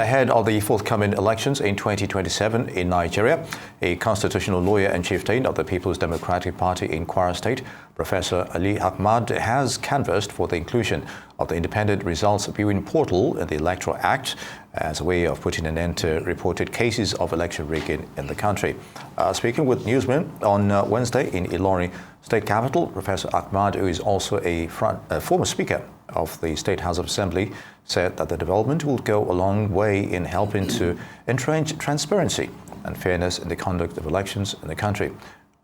Ahead of the forthcoming elections in 2027 in Nigeria, a constitutional lawyer and chieftain of the People's Democratic Party in Kwara State, Professor Ali Ahmad, has canvassed for the inclusion of the independent results viewing portal in the Electoral Act as a way of putting an end to reported cases of election rigging in the country. Speaking with newsmen on Wednesday in Ilorin State Capital, Professor Ahmad, who is also a former Speaker of the State House of Assembly, said that the development will go a long way in helping to entrench transparency and fairness in the conduct of elections in the country.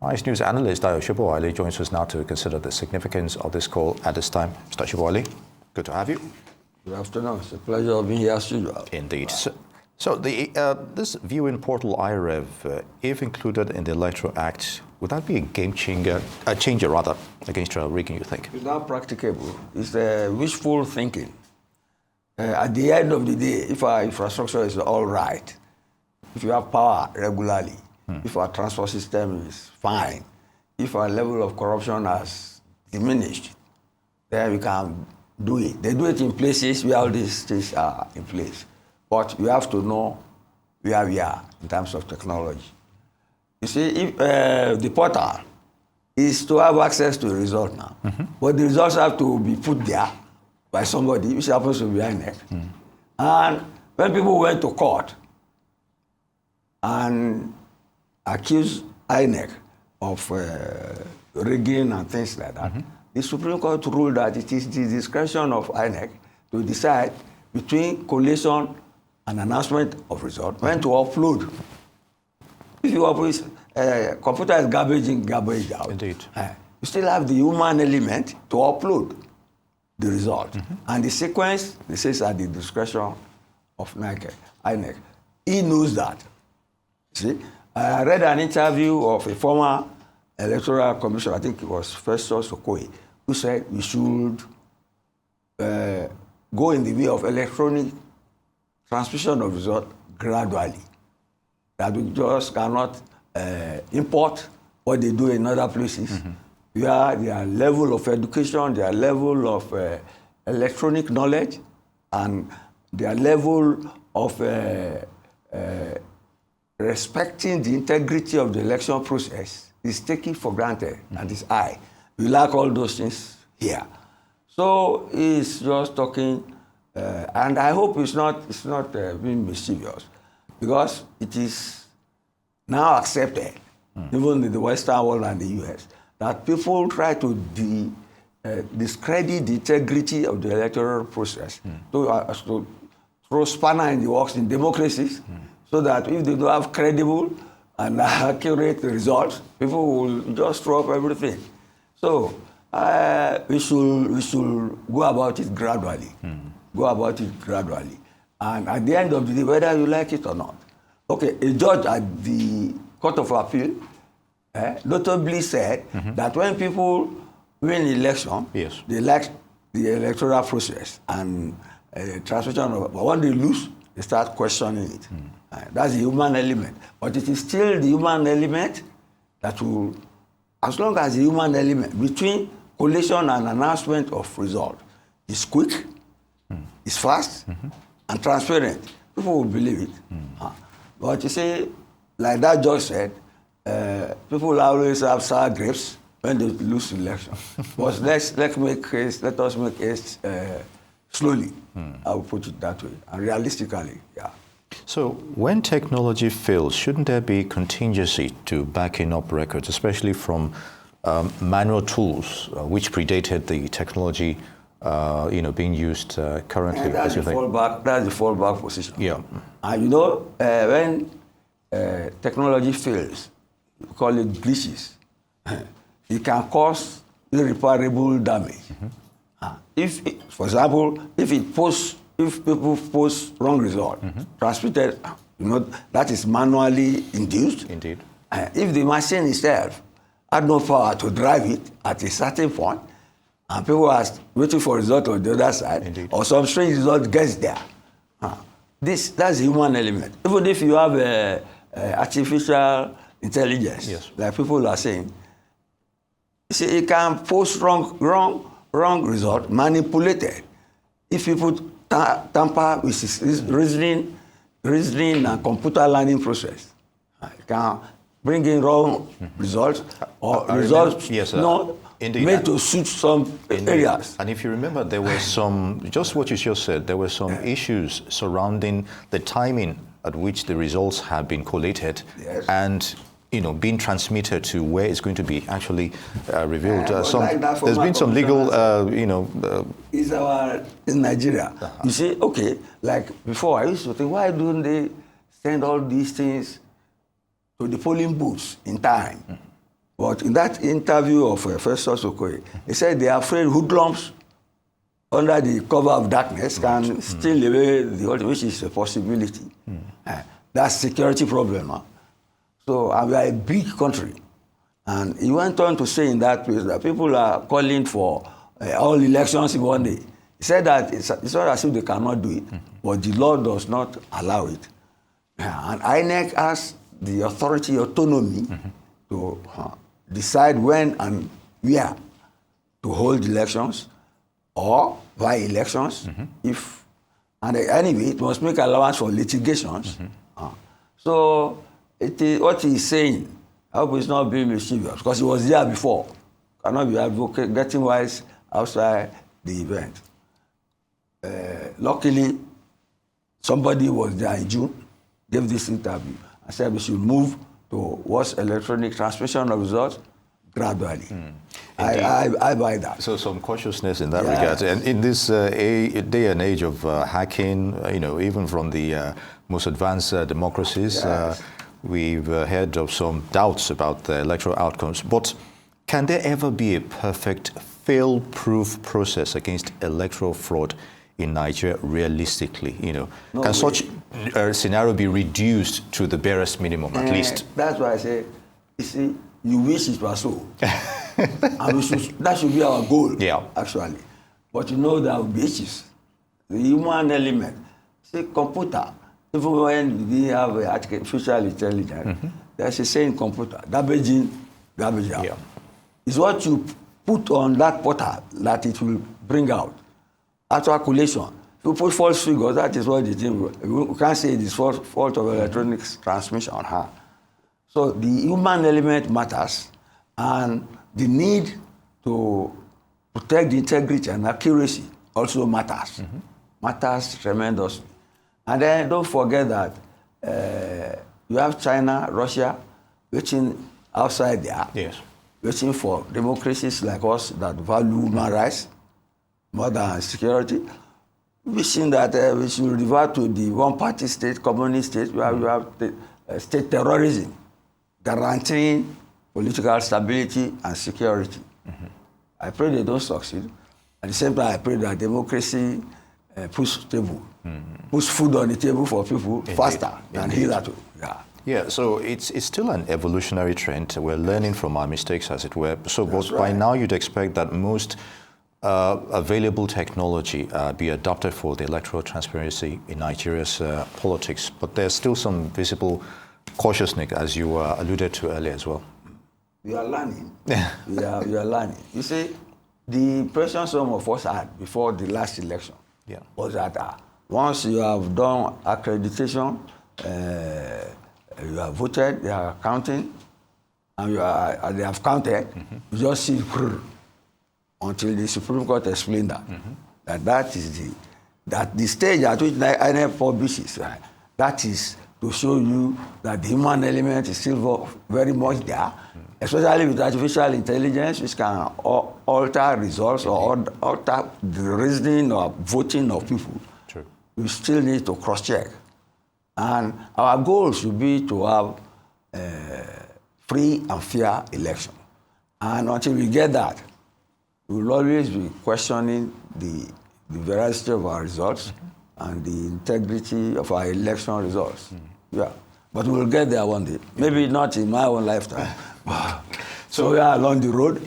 ICE News analyst Dayo Sobowale joins us now to consider the significance of this call at this time. Mr. Sobowale, good to have you. Good afternoon. It's a pleasure being here as usual. Indeed. So this viewing portal IReV, if included in the Electoral Act, would that be a changer against rigging, you think? It's not practicable. It's wishful thinking. At the end of the day, if our infrastructure is all right, if you have power regularly, if our transport system is fine, if our level of corruption has diminished, then we can do it. They do it in places where all these things are in place. But you have to know where we are in terms of technology. You see, if the portal is to have access to the result now, but the results have to be put there by somebody, which happens to be INEC. And when people went to court and accused INEC of rigging and things like that, the Supreme Court ruled that it is the discretion of INEC to decide between collation and announcement of result when to upload. If you upload, computer is garbage in, garbage out. Indeed. You still have the human element to upload the result. And the sequence, this is at the discretion of INEC. He knows that. See, I read an interview of a former electoral commissioner, I think it was Festus Okoye, who said we should go in the way of electronic transmission of result gradually. That we just cannot import what they do in other places. Their level of education, their level of electronic knowledge, and their level of respecting the integrity of the election process is taken for granted and is high. We lack all those things here. So he's just talking, and I hope it's not being mischievous, because it is now accepted, even in the Western world and the US, that people try to discredit the integrity of the electoral process, to throw spanner in the works in democracies, so that if they don't have credible and accurate results, people will just throw up everything. So we should go about it gradually. Go about it gradually. And at the end of the day, whether you like it or not. Okay, a judge at the Court of Appeal notably said that when people win election, they like the electoral process and transmission of, but when they lose, they start questioning it. That's the human element. But it is still the human element that will, as long as the human element between collation and announcement of result is quick, is fast, and transparent, people will believe it. But you see, like that judge said, people always have sour grapes when they lose election. But let us make it slowly. I will put it that way, and realistically, yeah. So when technology fails, shouldn't there be contingency to backing up records, especially from manual tools, which predated the technology being used currently? And that's the fallback position. Yeah. And when technology fails, we call it glitches, it can cause irreparable damage. For example, if people post wrong result, transmitted, that is manually induced. Indeed. If the machine itself had no power to drive it at a certain point, and people are waiting for result on the other side, Indeed, or some strange result gets there, that's the human element. Even if you have artificial intelligence, like people are saying, you see, it can post wrong result, manipulated. If people tamper with his reasoning, reasoning and computer learning process. It can bring in wrong results or results not made to suit some areas. And if you remember, there were some, just what you just said, there were some issues surrounding the timing at which the results have been collated and being transmitted to where it's going to be actually revealed. There's been some legal, It's in Nigeria. You see, okay, like before I used to think, why don't they send all these things to the polling booths in time? But in that interview of Professor Okoye, he said they are afraid hoodlums under the cover of darkness can steal away the vote, which is a possibility. That's security problem. Huh? So we are a big country. And he went on to say in that place that people are calling for all elections in one day. He said that it's not as if they cannot do it, but the law does not allow it. And INEC has the autonomy to decide when and where to hold elections or by elections. And anyway, it must make allowance for litigations. So what he's saying, I hope it's not being mischievous, because he was there before. Cannot be advocate, getting wise outside the event. Luckily, somebody was there in June, gave this interview, and said we should move towards electronic transmission of results gradually. I buy that. So some cautiousness in that regard. And in this day and age of hacking, even from the most advanced democracies, we've heard of some doubts about the electoral outcomes. But can there ever be a perfect, fail-proof process against electoral fraud in Nigeria realistically? Can such a scenario be reduced to the barest minimum, at least? That's why I say, you see, you wish it was so. And that should be our goal, actually. But there will be issues. The human element. See, computer, even when we have artificial intelligence, there's a saying computer, garbage in, garbage out. It's what you put on that portal that it will bring out. Actual collation. If you put false figures, that is what the thing will. We can't say it is fault of electronics transmission. So the human element matters, and the need to protect the integrity and accuracy also matters. Matters tremendously. And then don't forget that you have China, Russia, waiting outside there, waiting for democracies like us that value human rights more than security, wishing that we should revert to the one-party state, communist state, where we have state terrorism, guaranteeing political stability and security. I pray they don't succeed. At the same time, I pray that democracy puts food on the table for people faster than hitherto. Yeah, so it's still an evolutionary trend. We're learning from our mistakes, as it were. So, by now, you'd expect that most available technology be adopted for the electoral transparency in Nigeria's politics. But there's still some visible cautiousness, as you alluded to earlier as well. We are learning. we are learning. You see, the impression some of us had before the last election was that once you have done accreditation, you have voted, they are counting, and they have counted, you just see until the Supreme Court explained that that is the stage at which INEC publishes, that is to show you that the human element is still very much there, especially with artificial intelligence, which can alter results or alter the reasoning or voting of people. True. We still need to cross-check. And our goal should be to have free and fair election. And until we get that, we will always be questioning the veracity of our results and the integrity of our election results. But we'll get there one day. Maybe not in my own lifetime. So we are along the road,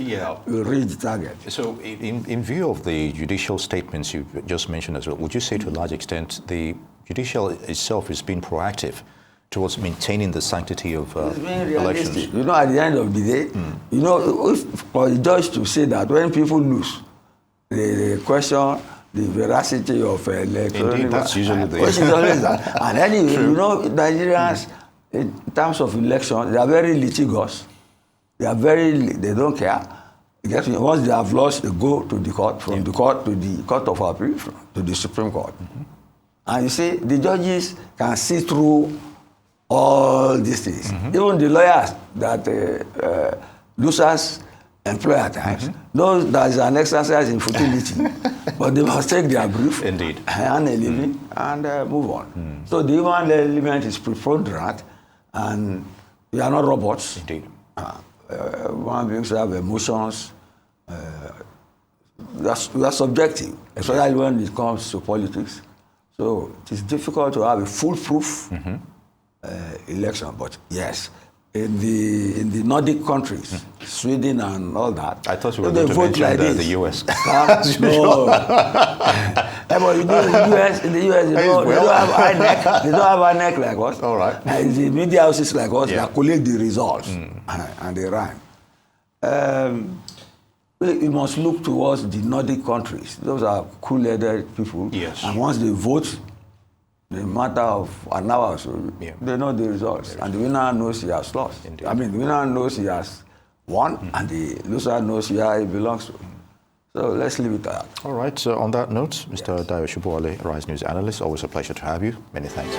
we'll reach the target. So in view of the judicial statements you just mentioned as well, would you say to a large extent the judicial itself is being proactive towards maintaining the sanctity of elections? At the end of the day, if for the judge to say that when people lose, they question the veracity of electoral. Indeed, that's usually the... Which is always that. And anyway, you know, Nigerians, in terms of election, they are very litigious. They don't care. Once they have lost, they go to the court, from the court to the Court of Appeal, to the Supreme Court. And you see, the judges can see through all these things. Even the lawyers that losers employ at times, knows that is an exercise in futility, but they must take their brief, Indeed, and a living, and move on. So the human element is preponderant, and we are not robots. Indeed. Human beings have emotions. We are subjective, especially when it comes to politics. So it is difficult to have a foolproof election. But yes, in the Nordic countries, Sweden and all that, I thought you were going to mention the US. No. But in the US, they don't have high neck. They don't have high neck like us. All right. And the media houses like us, they collect the results and they run. We must look towards the Nordic countries. Those are cool-headed people. Yes. And once they vote, in a matter of an hour or so, they know the results. And the winner knows he has lost. Indeed. I mean, the winner knows he has won, and the loser knows where he belongs to. So let's leave it at that. All right. So on that note, Mr. Dayo Sobowale, Rise News analyst, always a pleasure to have you. Many thanks.